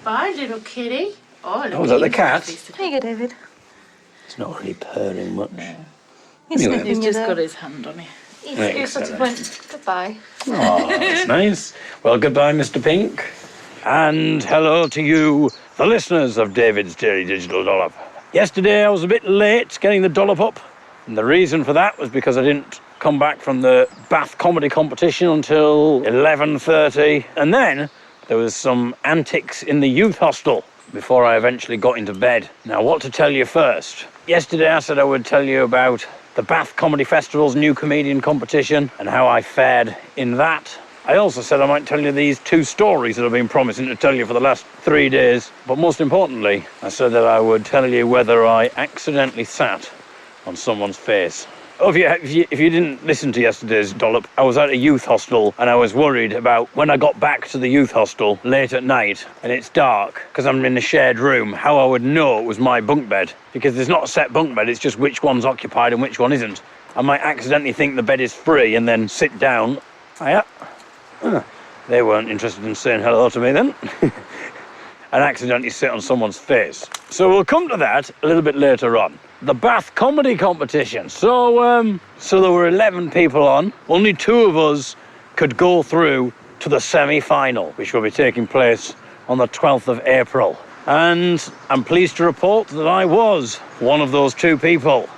Bye, little kitty. Oh, look. Oh, is that the cat? There you go, David. It's not really purring much. No. Anyway. He's just got his hand on it. He sort of went, goodbye. Oh, that's nice. Well, goodbye, Mr. Pink. And hello to you, the listeners of David's Daily Digital Dollop. Yesterday I was a bit late getting the dollop up, and the reason for that was because I didn't come back from the Bath comedy competition until 11:30, and then there was some antics in the youth hostel before I eventually got into bed. Now, what to tell you first? Yesterday I said I would tell you about the Bath Comedy Festival's new comedian competition and how I fared in that. I also said I might tell you these 2 stories that I've been promising to tell you for the last 3 days. But most importantly, I said that I would tell you whether I accidentally sat on someone's face. Oh, if you didn't listen to yesterday's dollop, I was at a youth hostel and I was worried about when I got back to the youth hostel late at night and it's dark because I'm in a shared room, how I would know it was my bunk bed. Because there's not a set bunk bed, it's just which one's occupied and which one isn't. I might accidentally think the bed is free and then sit down. They weren't interested in saying hello to me then. And accidentally sit on someone's face. So we'll come to that a little bit later on. The Bath comedy competition. So there were 11 people on. Only 2 of us could go through to the semi-final, which will be taking place on the 12th of April. And I'm pleased to report that I was one of those 2 people,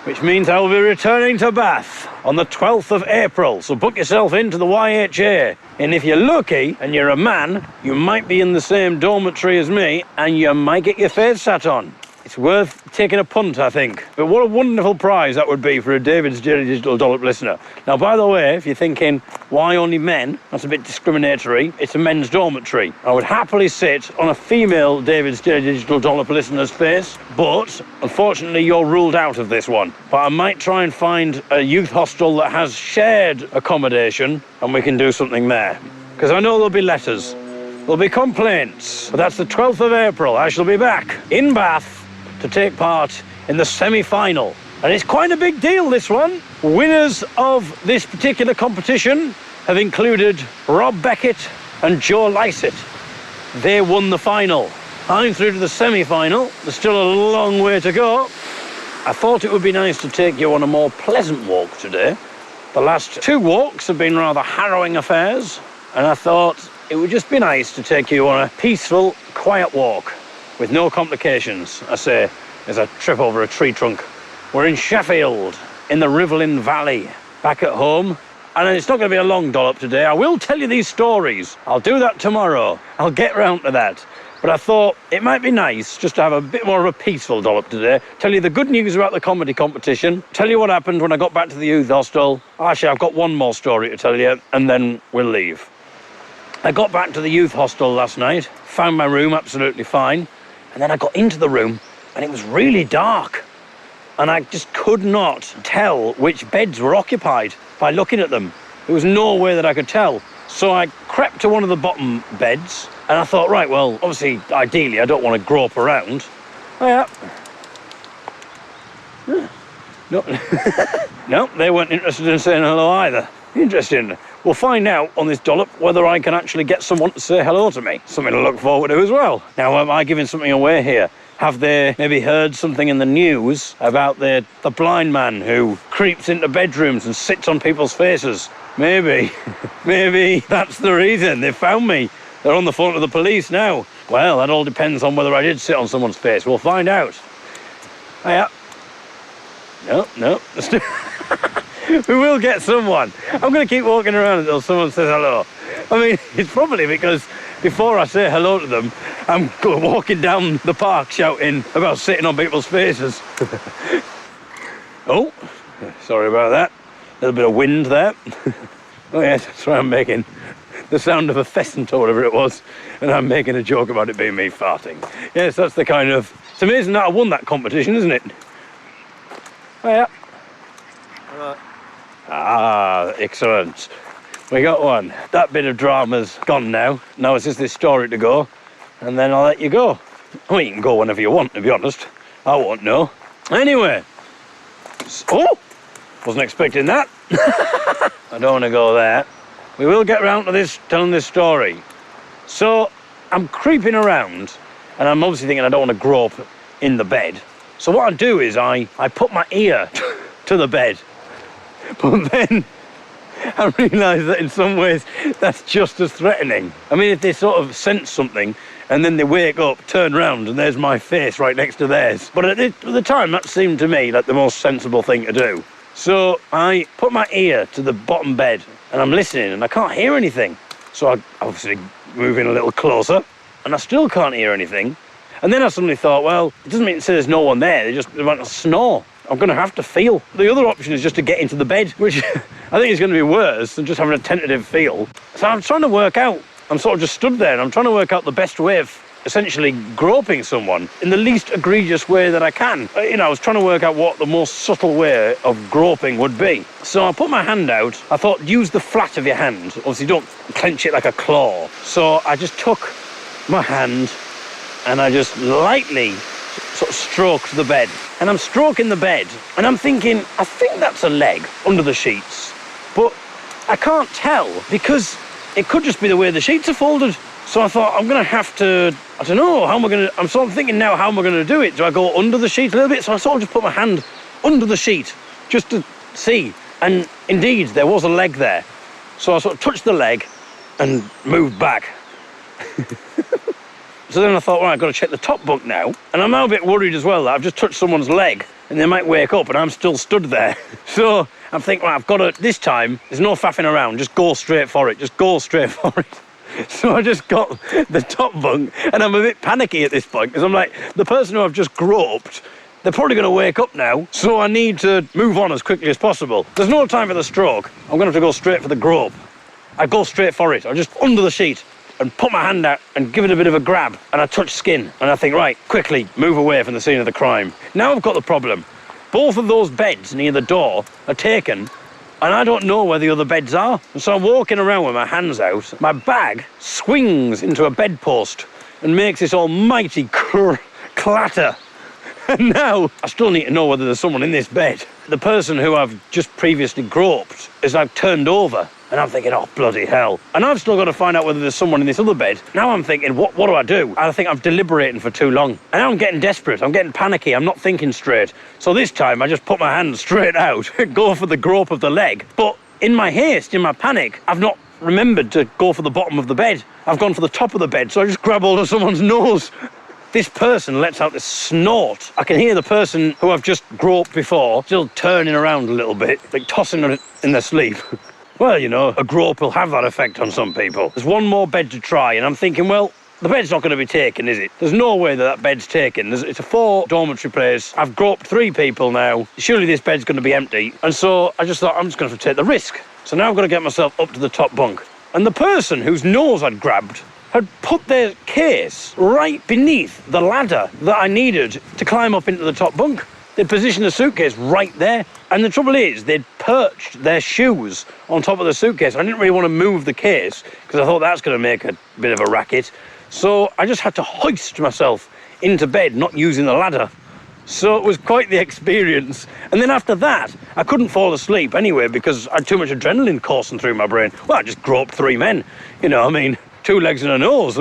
which means I will be returning to Bath on the 12th of April. So book yourself into the YHA. And if you're lucky and you're a man, you might be in the same dormitory as me and you might get your face sat on. It's worth taking a punt, I think. But what a wonderful prize that would be for a David's Daily Digital Dollop listener. Now, by the way, if you're thinking, why only men? That's a bit discriminatory. It's a men's dormitory. I would happily sit on a female David's Daily Digital Dollop listener's face, but unfortunately you're ruled out of this one. But I might try and find a youth hostel that has shared accommodation and we can do something there. Because I know there'll be letters. There'll be complaints. But that's the 12th of April. I shall be back in Bath to take part in the semi-final. And it's quite a big deal, this one. Winners of this particular competition have included Rob Beckett and Joe Lycett. They won the final. I'm through to the semi-final. There's still a long way to go. I thought it would be nice to take you on a more pleasant walk today. The last 2 walks have been rather harrowing affairs, and I thought it would just be nice to take you on a peaceful, quiet walk with no complications. I say, there's a trip over a tree trunk. We're in Sheffield, in the Rivlin Valley, back at home. And it's not going to be a long dollop today. I will tell you these stories. I'll do that tomorrow. I'll get round to that. But I thought it might be nice just to have a bit more of a peaceful dollop today. Tell you the good news about the comedy competition. Tell you what happened when I got back to the youth hostel. Actually, I've got one more story to tell you, and then we'll leave. I got back to the youth hostel last night, found my room absolutely fine. And then I got into the room and it was really dark. And I just could not tell which beds were occupied by looking at them. There was no way that I could tell. So I crept to one of the bottom beds and I thought, right, well, obviously, ideally, I don't want to grope around. Oh, yeah. No. No, they weren't interested in saying hello either. Interesting. We'll find out on this dollop whether I can actually get someone to say hello to me. Something to look forward to as well. Now, am I giving something away here? Have they maybe heard something in the news about the blind man who creeps into bedrooms and sits on people's faces? Maybe. Maybe that's the reason. They found me. They're on the phone to the police now. Well, that all depends on whether I did sit on someone's face. We'll find out. Oh, yeah. No. We will get someone. I'm going to keep walking around until someone says hello. I mean, it's probably because before I say hello to them, I'm walking down the park shouting about sitting on people's faces. Oh, sorry about that. A little bit of wind there. Oh yes, that's why I'm making the sound of a pheasant or whatever it was, and I'm making a joke about it being me farting. Yes, that's the kind of... It's amazing that I won that competition, isn't it? Oh yeah. Right. Ah, excellent. We got one. That bit of drama's gone now. Now it's just this story to go, and then I'll let you go. I mean, you can go whenever you want, to be honest. I won't know. Anyway. Oh! Wasn't expecting that. I don't want to go there. We will get round to this, telling this story. So, I'm creeping around, and I'm obviously thinking I don't want to grope in the bed. So what I do is I put my ear to the bed, but then I realise that in some ways that's just as threatening. I mean, if they sort of sense something and then they wake up, turn round, and there's my face right next to theirs. But at the time, that seemed to me like the most sensible thing to do. So I put my ear to the bottom bed and I'm listening and I can't hear anything. So I obviously move in a little closer and I still can't hear anything. And then I suddenly thought, well, it doesn't mean to say there's no one there. They want to snore. I'm going to have to feel. The other option is just to get into the bed, which I think is going to be worse than just having a tentative feel. So I'm trying to work out. I'm sort of just stood there and I'm trying to work out the best way of essentially groping someone in the least egregious way that I can. I was trying to work out what the most subtle way of groping would be. So I put my hand out. I thought, use the flat of your hand. Obviously, don't clench it like a claw. So I just took my hand and I just lightly sort of stroked the bed. And I'm stroking the bed and I'm thinking, I think that's a leg under the sheets. But I can't tell because it could just be the way the sheets are folded. So I thought, I'm going to have to, I don't know, how am I going to, I'm sort of thinking now, how am I going to do it? Do I go under the sheet a little bit? So I sort of just put my hand under the sheet just to see. And indeed, there was a leg there. So I sort of touched the leg and moved back. So then I thought, right, I've got to check the top bunk now. And I'm now a bit worried as well that I've just touched someone's leg and they might wake up and I'm still stood there. So I'm thinking, right, I've got to, this time, there's no faffing around, just go straight for it, just go straight for it. So I just got the top bunk and I'm a bit panicky at this point because I'm like, the person who I've just groped, they're probably going to wake up now, so I need to move on as quickly as possible. There's no time for the stroke. I'm going to have to go straight for the grope. I go straight for it. I'm just under the sheet and put my hand out and give it a bit of a grab and I touch skin and I think, right, quickly move away from the scene of the crime. Now I've got the problem. Both of those beds near the door are taken and I don't know where the other beds are. And so I'm walking around with my hands out. My bag swings into a bedpost and makes this almighty clatter. And now I still need to know whether there's someone in this bed. The person who I've just previously groped is now turned over. And I'm thinking, oh, bloody hell. And I've still got to find out whether there's someone in this other bed. Now I'm thinking, what do I do? I think I'm deliberating for too long. And now I'm getting desperate. I'm getting panicky. I'm not thinking straight. So this time I just put my hand straight out, go for the grope of the leg. But in my haste, in my panic, I've not remembered to go for the bottom of the bed. I've gone for the top of the bed. So I just grab hold of someone's nose. This person lets out this snort. I can hear the person who I've just groped before still turning around a little bit, like tossing it in their sleep. Well, you know, a grope will have that effect on some people. There's one more bed to try, and I'm thinking, well, the bed's not going to be taken, is it? There's no way that bed's taken. It's a 4-dormitory place. I've groped 3 people now. Surely this bed's going to be empty. And so I just thought, I'm just going to have to take the risk. So now I've got to get myself up to the top bunk. And the person whose nose I'd grabbed had put their case right beneath the ladder that I needed to climb up into the top bunk. They'd positioned the suitcase right there. And the trouble is, they'd perched their shoes on top of the suitcase. I didn't really want to move the case because I thought that's going to make a bit of a racket. So I just had to hoist myself into bed, not using the ladder. So it was quite the experience. And then after that, I couldn't fall asleep anyway because I had too much adrenaline coursing through my brain. Well, I just groped 3 men. 2 legs and a nose.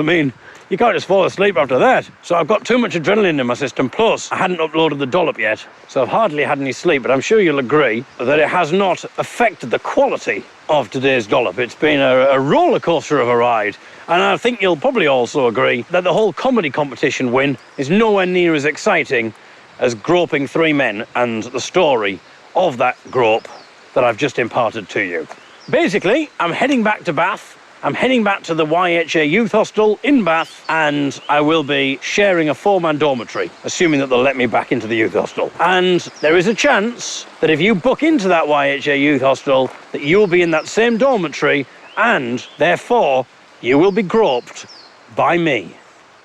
You can't just fall asleep after that. So I've got too much adrenaline in my system. Plus, I hadn't uploaded the Dollop yet, so I've hardly had any sleep. But I'm sure you'll agree that it has not affected the quality of today's Dollop. It's been a roller coaster of a ride. And I think you'll probably also agree that the whole comedy competition win is nowhere near as exciting as groping 3 men and the story of that grope that I've just imparted to you. Basically, I'm heading back to Bath. I'm heading back to the YHA Youth Hostel in Bath, and I will be sharing a 4-man dormitory, assuming that they'll let me back into the youth hostel. And there is a chance that if you book into that YHA Youth Hostel, that you'll be in that same dormitory, and therefore you will be groped by me.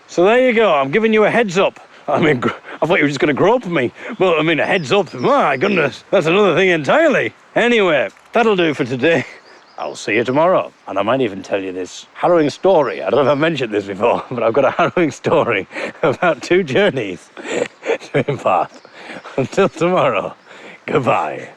So there you go. I'm giving you a heads up. I thought you were just going to grope me. Well, a heads up. My goodness, that's another thing entirely. Anyway, that'll do for today. I'll see you tomorrow. And I might even tell you this harrowing story. I don't know if I've mentioned this before, but I've got a harrowing story about 2 journeys to impart. Until tomorrow, goodbye.